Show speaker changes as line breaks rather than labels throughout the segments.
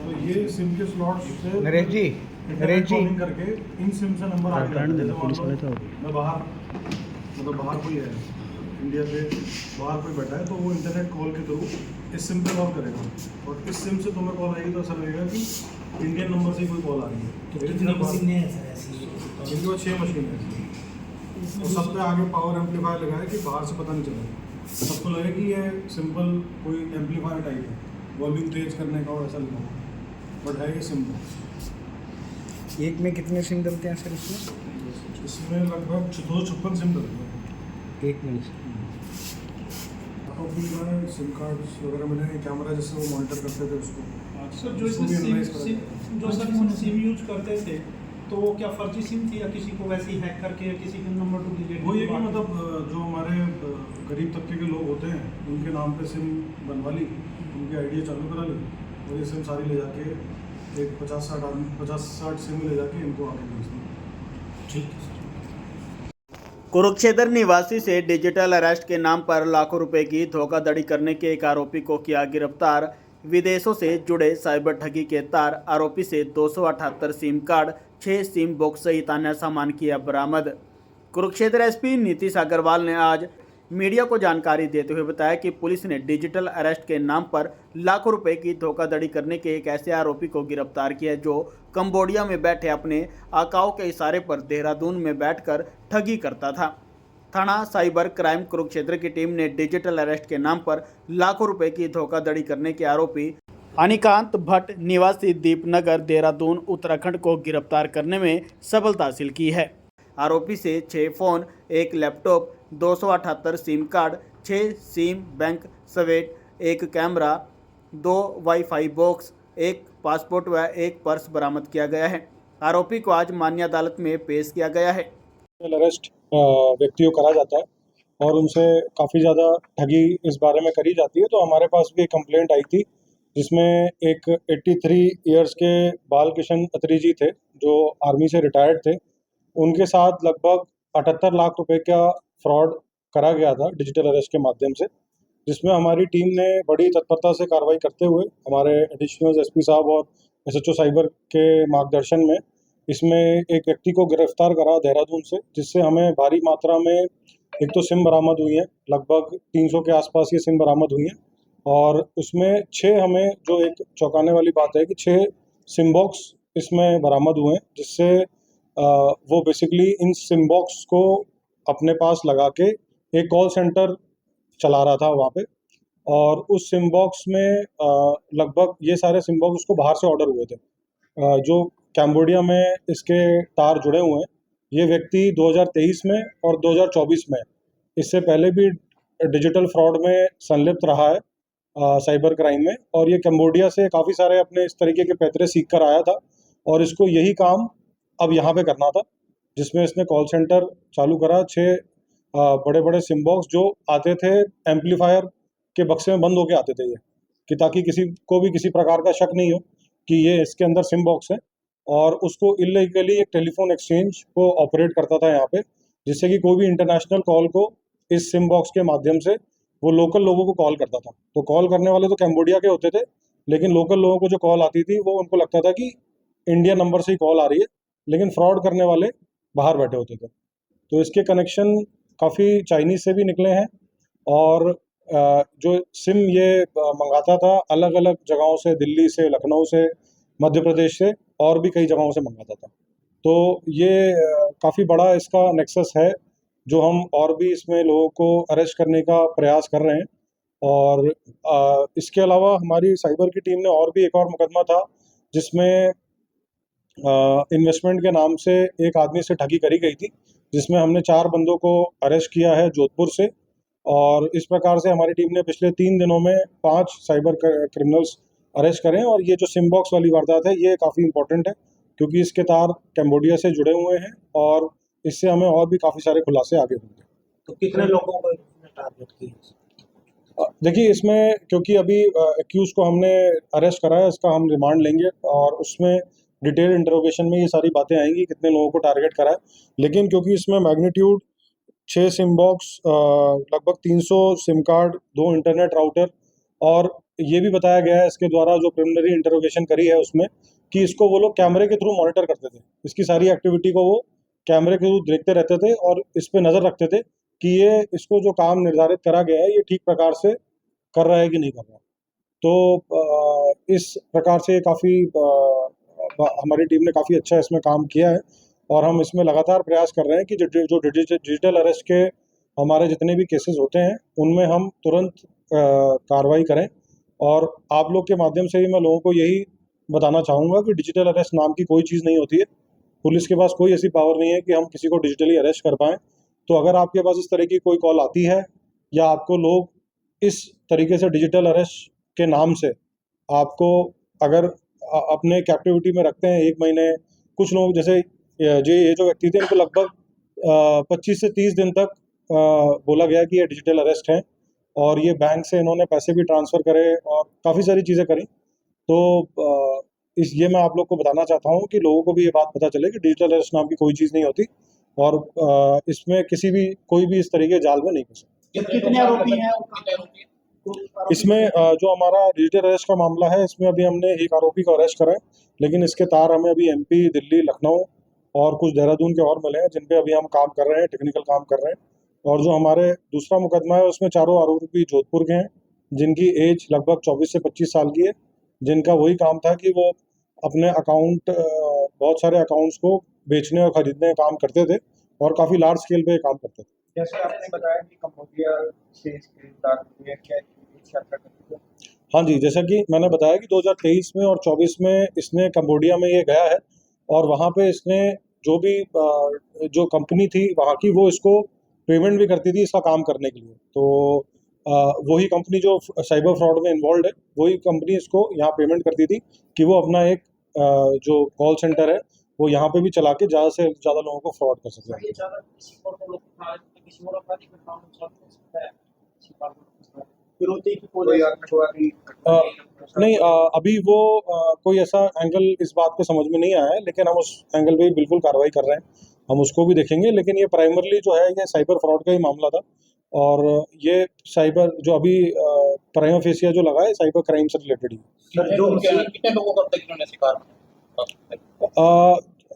तो ये सिम के स्लॉट्स से
नरेश जी
इंटरनेट कॉलिंग करके इन सिम से नंबर आ गया। जैसे मान लो मैं बाहर बाहर कोई है, इंडिया के बाहर कोई बैठा है, तो वो इंटरनेट कॉल के थ्रू इस सिम पे कॉल करेगा और इस सिम से तुम्हें कॉल आएगी तो ऐसा लगेगा कि इंडियन नंबर से ही कोई कॉल आ रही है।
तो कितनी मशीनें हैं सर ऐसी?
इनकी वो 6 मशीन है और सब पे आगे पावर एम्पलीफायर लगा है कि बाहर से पता नहीं चलेगा, सबको लगे कि ये सिंपल कोई एम्पलीफायर टाइप है, वॉल्यूम तेज करने का और ऐसा लगा, बट है ये सिंपल।
एक में कितने सिम डलते हैं सर इसमें?
इसमें लगभग 256 सिम डलते हैं
एक में।
आपको भी मैंने सिम कार्ड्स वगैरह मैंने कैमरा जैसे वो मॉनिटर करते थे उसको।
सर जो
इसको भी
इसमें
analyze
सिम
करा
जो सर सिम यूज करते थे तो वो क्या फर्जी सिम थी या किसी को वैसे ही हैक करके या किसी का नंबर डुप्लीकेट?
वो ये कि मतलब जो हमारे गरीब तबके के लोग होते हैं उनके नाम पे सिम बनवा ली, उनकी आइडिया चालू करा ली और ये सिम सारी ले जाके एक 50-60 सिम ले जाके इनको आगे भेज दी।
ठीक है सर।
कुरुक्षेत्र निवासी से डिजिटल अरेस्ट के नाम पर लाखों रुपए की धोखाधड़ी करने के एक आरोपी को किया गिरफ्तार। विदेशों से जुड़े साइबर ठगी के तार आरोपी से 278 सिम कार्ड, 6 सिम बॉक्स सहित अन्य सामान किया बरामद। कुरुक्षेत्र एसपी नीतीश अग्रवाल ने आज मीडिया को जानकारी देते हुए बताया कि पुलिस ने डिजिटल अरेस्ट के नाम पर लाखों रुपए की धोखाधड़ी करने के एक ऐसे आरोपी को गिरफ्तार किया जो कंबोडिया में बैठे अपने आकाओं के इशारे पर देहरादून में बैठकर ठगी करता था। थाना साइबर क्राइम कुरुक्षेत्र की टीम ने डिजिटल अरेस्ट के नाम पर लाखों रुपए की धोखाधड़ी करने के आरोपी अनिकांत भट्ट निवासी दीपनगर देहरादून उत्तराखंड को गिरफ्तार करने में सफलता हासिल की है। आरोपी से 6 phone, 1 laptop, 278 SIM card, 6 SIM bank सवेट, 1 कैमरा, 2 वाईफाई बॉक्स, 1 पासपोर्ट व 1 पर्स बरामद किया गया है। आरोपी को आज मान्य अदालत में पेश किया गया है।
अरेस्ट व्यक्तियों को करा जाता है और उनसे काफ़ी ज़्यादा ठगी इस बारे में करी जाती है। तो हमारे पास भी एक कंप्लेंट आई थी जिसमें एक 83 इयर्स के बाल किशन अत्री जी थे जो आर्मी से रिटायर्ड थे। उनके साथ लगभग 78 लाख रुपए का फ्रॉड करा गया था डिजिटल अरेस्ट के माध्यम से, जिसमें हमारी टीम ने बड़ी तत्परता से कार्रवाई करते हुए हमारे एडिशनल एसपी साहब और एसएचओ साइबर के मार्गदर्शन में इसमें एक व्यक्ति को गिरफ्तार करा देहरादून से, जिससे हमें भारी मात्रा में एक तो सिम बरामद हुई है, लगभग 300 के आसपास ये सिम बरामद हुई हैं और उसमें 6 हमें जो एक चौंकाने वाली बात है कि 6 सिम बॉक्स इसमें बरामद हुए हैं, जिससे वो बेसिकली इन सिम बॉक्स को अपने पास लगा के एक कॉल सेंटर चला रहा था वहाँ पे और उस सिम बॉक्स में लगभग ये सारे सिम बॉक्स उसको बाहर से ऑर्डर हुए थे। जो कैम्बोडिया में इसके तार जुड़े हुए हैं, ये व्यक्ति 2023 में और 2024 में इससे पहले भी डिजिटल फ्रॉड में संलिप्त रहा है साइबर क्राइम में, और ये कैम्बोडिया से काफ़ी सारे अपने इस तरीके के पैतरे सीख कर आया था और इसको यही काम अब यहाँ पे करना था, जिसमें इसने कॉल सेंटर चालू करा। 6 बड़े बड़े सिम बॉक्स जो आते थे एम्पलीफायर के बक्से में बंद होके आते थे ये, कि ताकि किसी को भी किसी प्रकार का शक नहीं हो कि ये इसके अंदर सिम बॉक्स है, और उसको इलीगली एक टेलीफोन एक्सचेंज को ऑपरेट करता था यहाँ पे, जिससे कि कोई भी इंटरनेशनल कॉल को इस सिम बॉक्स के माध्यम से वो लोकल लोगों को कॉल करता था। तो कॉल करने वाले तो कैम्बोडिया के होते थे, लेकिन लोकल लोगों को जो कॉल आती थी वो उनको लगता था कि इंडिया नंबर से ही कॉल आ रही है, लेकिन फ्रॉड करने वाले बाहर बैठे होते थे। तो इसके कनेक्शन काफ़ी चाइनीज़ से भी निकले हैं और जो सिम ये मंगाता था अलग अलग जगहों से, दिल्ली से, लखनऊ से, मध्य प्रदेश से और भी कई जगहों से मंगाता था। तो ये काफ़ी बड़ा इसका नेक्सस है जो हम और भी इसमें लोगों को अरेस्ट करने का प्रयास कर रहे हैं। और इसके अलावा हमारी साइबर की टीम ने और भी एक और मुकदमा था जिसमें इन्वेस्टमेंट के नाम से एक आदमी से ठगी करी गई थी, जिसमें हमने 4 बंदों को अरेस्ट किया है जोधपुर से। और इस प्रकार से हमारी टीम ने पिछले 3 दिनों में 5 साइबर क्रिमिनल्स अरेस्ट करें। और ये जो सिम बॉक्स वाली वारदात है ये काफ़ी इंपॉर्टेंट है क्योंकि इसके तार कैम्बोडिया से जुड़े हुए हैं और इससे हमें और भी काफ़ी सारे खुलासे आगे होंगे।
तो कितने लोगों को टारगेट किया?
देखिए इसमें क्योंकि अभी एक्यूज को हमने अरेस्ट करा है, इसका हम रिमांड लेंगे और उसमें डिटेल इंटरोगेशन में ये सारी बातें आएंगी कितने लोगों को टारगेट करा है। लेकिन क्योंकि इसमें मैग्नीट्यूड 6 सिम बॉक्स, लगभग 300 सिम कार्ड, 2 इंटरनेट राउटर और ये भी बताया गया है इसके द्वारा जो प्रिलिमिनरी इंटरोगेशन करी है उसमें कि इसको वो लोग कैमरे के थ्रू मॉनिटर करते थे, इसकी सारी एक्टिविटी को वो कैमरे के थ्रू देखते रहते थे और इस पे नज़र रखते थे कि ये इसको जो काम निर्धारित करा गया है ये ठीक प्रकार से कर रहा है कि नहीं कर रहा। तो इस प्रकार से काफ़ी हमारी टीम ने काफ़ी अच्छा इसमें काम किया है और हम इसमें लगातार प्रयास कर रहे हैं कि जो डिजिटल अरेस्ट के हमारे जितने भी केसेस होते हैं उनमें हम तुरंत कार्रवाई करें। और आप लोग के माध्यम से ही मैं लोगों को यही बताना चाहूँगा कि डिजिटल अरेस्ट नाम की कोई चीज़ नहीं होती है। पुलिस के पास कोई ऐसी पावर नहीं है कि हम किसी को डिजिटली अरेस्ट कर पाएँ। तो अगर आपके पास इस तरह की कोई कॉल आती है या आपको लोग इस तरीके से डिजिटल अरेस्ट के नाम से आपको अगर अपने कैप्टिविटी में रखते हैं 1 महीने, कुछ लोग जैसे ये जो व्यक्ति थे इनको लगभग 25 से 30 दिन तक बोला गया कि ये डिजिटल अरेस्ट हैं और ये बैंक से इन्होंने पैसे भी ट्रांसफ़र करे और काफ़ी सारी चीज़ें करी। तो ये मैं आप लोग को बताना चाहता हूँ कि लोगों को भी ये बात पता चले कि डिजिटल अरेस्ट नाम की कोई चीज़ नहीं होती और इसमें कोई भी इस तरीके जाल में नहीं फंसे।
कितने आरोपी हैं?
इसमें जो हमारा डिजिटल अरेस्ट का मामला है इसमें अभी हमने एक आरोपी को अरेस्ट करा है, लेकिन इसके तार हमें अभी MP, दिल्ली, लखनऊ और कुछ देहरादून के और मिले हैं जिन पे अभी हम काम कर रहे हैं, टेक्निकल काम कर रहे हैं। और जो हमारे दूसरा मुकदमा है उसमें चारों आरोपी जोधपुर के हैं जिनकी एज लगभग 24 से 25 साल की है, जिनका वही काम था कि वो अपने बहुत सारे अकाउंट्स को बेचने और खरीदने का काम करते थे और काफ़ी लार्ज स्केल पे काम करते थे।
जैसे आपने बताया कि कंबोडिया से गिरफ्तार हुए, क्या इस यात्रा करते थे?
हाँ जी, जैसा कि मैंने बताया कि 2023 में और 24 में इसने कंबोडिया में ये गया है और वहाँ पे इसने जो भी जो कंपनी थी वहाँ की वो इसको पेमेंट भी करती थी इसका काम करने के लिए। तो वही कंपनी जो साइबर फ्रॉड में इन्वॉल्व है वही कंपनी इसको यहाँ पेमेंट करती थी कि वो अपना एक जो कॉल सेंटर है वो यहाँ पे भी चला के ज़्यादा से ज़्यादा लोगों को फ्रॉड कर सके।
कोई आतंकवादी
नहीं, अभी वो कोई ऐसा एंगल इस बात पे समझ में नहीं आया है, लेकिन हम उस एंगल पे भी बिल्कुल कार्रवाई कर रहे हैं, हम उसको भी देखेंगे। लेकिन ये प्राइमरली जो है ये साइबर फ्रॉड का ही मामला था और ये साइबर जो अभी प्राइमा फेसिया जो लगा है साइबर क्राइम से रिलेटेड ही।
कितने लोगों को अब तक इन्होंने शिकार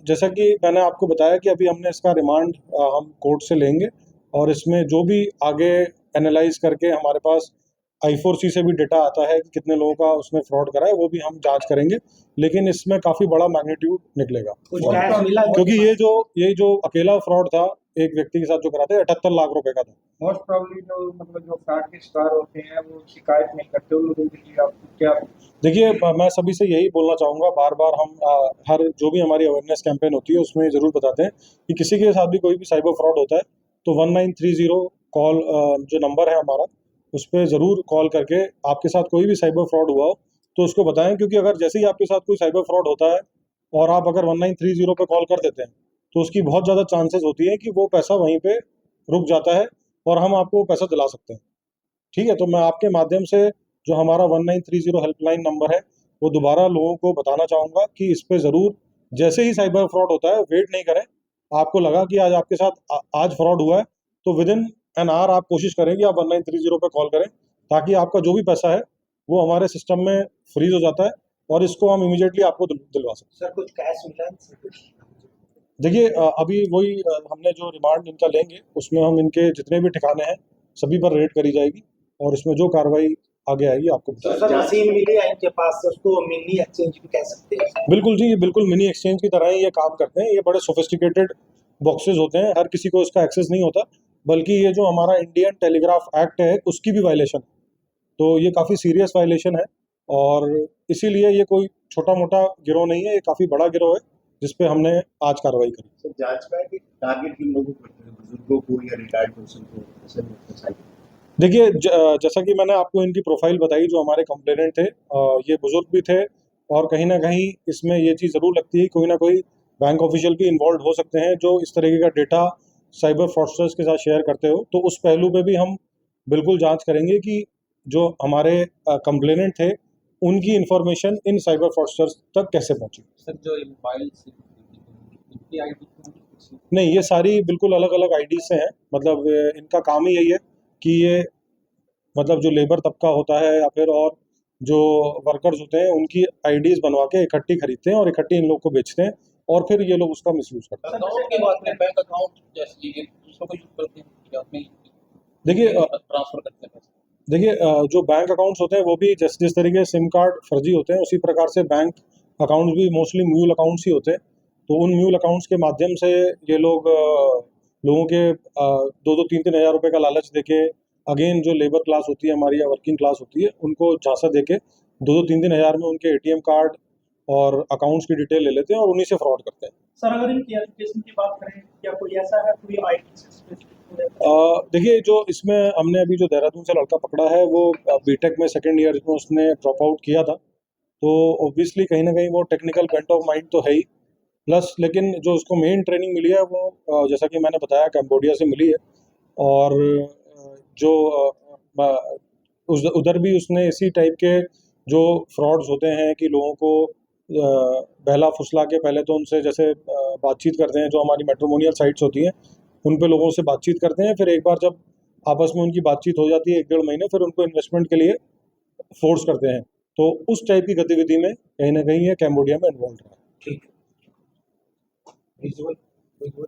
जैसा कि मैंने आपको बताया कि अभी हमने इसका रिमांड हम कोर्ट से लेंगे और इसमें जो भी आगे एनालाइज करके हमारे पास I4C से भी डेटा आता है कि कितने लोगों का उसने फ्रॉड करा है वो भी हम जांच करेंगे, लेकिन इसमें काफ़ी बड़ा मैग्नीट्यूड निकलेगा क्योंकि ये जो अकेला फ्रॉड था एक व्यक्ति के साथ जो करा था 78 लाख रुपए का था।
मोस्ट प्रॉब्ली जो जो फ्रॉड के शिकार होते हैं वो शिकायत नहीं करते, लोगों के लिए आपको क्या?
देखिए, मैं सभी से यही बोलना चाहूँगा, बार बार हम हर जो भी हमारी अवेयरनेस कैंपेन होती है उसमें ज़रूर बताते हैं कि किसी के साथ भी कोई भी साइबर फ्रॉड होता है तो 1930 कॉल जो नंबर है हमारा उस पर ज़रूर कॉल करके आपके साथ कोई भी साइबर फ्रॉड हुआ हो तो उसको बताएं, क्योंकि अगर जैसे ही आपके साथ कोई साइबर फ्रॉड होता है और आप अगर 1930 पे कॉल कर देते हैं तो उसकी बहुत ज़्यादा चांसेस होती है कि वो पैसा वहीं पे रुक जाता है और हम आपको पैसा दिला सकते हैं। ठीक है, तो मैं आपके माध्यम से जो हमारा 1930 हेल्पलाइन नंबर है वो दोबारा लोगों को बताना चाहूँगा कि इस पर ज़रूर जैसे ही साइबर फ्रॉड होता है वेट नहीं करें। आपको लगा कि आज आपके साथ आज फ्रॉड हुआ है तो विद इन एन आवर आप कोशिश करें कि आप 1930 पे कॉल करें ताकि आपका जो भी पैसा है वो हमारे सिस्टम में फ्रीज हो जाता है और इसको हम इमीडिएटली आपको दिलवा सकते
सर कुछ कैश मिला?
हैं। देखिए, अभी वही हमने जो रिमांड इनका लेंगे उसमें हम इनके जितने भी ठिकाने हैं सभी पर रेड करी जाएगी और इसमें जो कार्रवाई आगे आएगी आपको बताया
सर मशीन मिली है इनके पास, उसको मिनी एक्सचेंज भी कह सकते हैं?
बिल्कुल जी, बिल्कुल मिनी एक्सचेंज की तरह ही ये काम करते हैं। ये बड़े सोफिस्टिकेटेड बॉक्सेस होते हैं, हर किसी को इसका एक्सेस नहीं होता, बल्कि ये जो हमारा इंडियन टेलीग्राफ एक्ट है उसकी भी वायलेशन है। तो ये काफ़ी सीरियस वायलेशन है और इसीलिए ये कोई छोटा मोटा गिरोह नहीं है, ये काफ़ी बड़ा गिरोह है जिस पे हमने आज कार्रवाई करी।
सर जांच में कि टारगेट किन लोगों को करते हैं, बुजुर्गों को या रिटायर्ड पर्सन को, ऐसे में?
देखिए, जैसा कि मैंने आपको इनकी प्रोफाइल बताई, जो हमारे कंप्लेनेंट थे ये बुजुर्ग भी थे और कहीं ना कहीं इसमें ये चीज़ ज़रूर लगती है कोई ना कोई बैंक ऑफिशियल भी इन्वॉल्व हो सकते हैं जो इस तरीके का डेटा साइबर फ्रॉडस्टर्स के साथ शेयर करते हो। तो उस पहलू पे भी हम बिल्कुल जांच करेंगे कि जो हमारे कंप्लेनेंट थे उनकी इन्फॉर्मेशन इन साइबर फ्रॉडस्टर्स तक कैसे पहुंची।
सर जो मोबाइल से इनकी आईडी
नहीं, ये सारी बिल्कुल अलग अलग आईडी से हैं, मतलब इनका काम ही यही है कि ये मतलब जो लेबर तबका होता है या फिर और जो वर्कर्स होते हैं उनकी आईडीज बनवा के इकट्ठी खरीदते हैं और इकट्ठी इन लोग को बेचते हैं और फिर ये लोग उसका मिसयूज करते हैं।
अकाउंट की बात करें, बैंक अकाउंट जैसे ये दूसरों को यूज करते हैं या अपने
देखिए
ट्रांसफर करते हैं पैसे।
जो बैंक अकाउंट्स होते हैं वो भी जिस तरीके से सिम कार्ड फर्जी होते हैं उसी प्रकार से बैंक अकाउंट्स भी मोस्टली म्यूल अकाउंट्स ही होते हैं। तो उन म्यूल अकाउंट्स के माध्यम से ये लोग लोगों के 2-3 हज़ार रुपये का लालच देके अगेन जो लेबर क्लास होती है हमारी या वर्किंग क्लास होती है उनको झांसा देके 2-3 हज़ार में उनके एटीएम कार्ड और अकाउंट्स की डिटेल ले लेते हैं और उन्हीं से फ्रॉड करते हैं।
सर अगर इनकी एजुकेशन की बात करें, क्या कोई ऐसा है कोई आईटी से स्पेसिफिक?
देखिए जो इसमें हमने अभी जो देहरादून से लड़का पकड़ा है वो बीटेक में सेकेंड ईयर में उसने ड्रॉप आउट किया था, तो ऑब्वियसली कहीं ना कहीं वो टेक्निकल बेंट ऑफ माइंड तो है ही, प्लस लेकिन जो उसको मेन ट्रेनिंग मिली है वो जैसा कि मैंने बताया कैम्बोडिया से मिली है और जो उधर भी उसने इसी टाइप के जो फ्रॉड्स होते हैं कि लोगों को बहला फुसला के पहले तो उनसे जैसे बातचीत करते हैं, जो हमारी मैट्रिमोनियल साइट्स होती हैं उन पे लोगों से बातचीत करते हैं, फिर एक बार जब आपस में उनकी बातचीत हो जाती है 1-1.5 महीने, फिर उनको इन्वेस्टमेंट के लिए फोर्स करते हैं। तो उस टाइप की गतिविधि में कहीं ना कहीं ये कैम्बोडिया में इन्वॉल्व रहा है।
ठीक है। Visual visual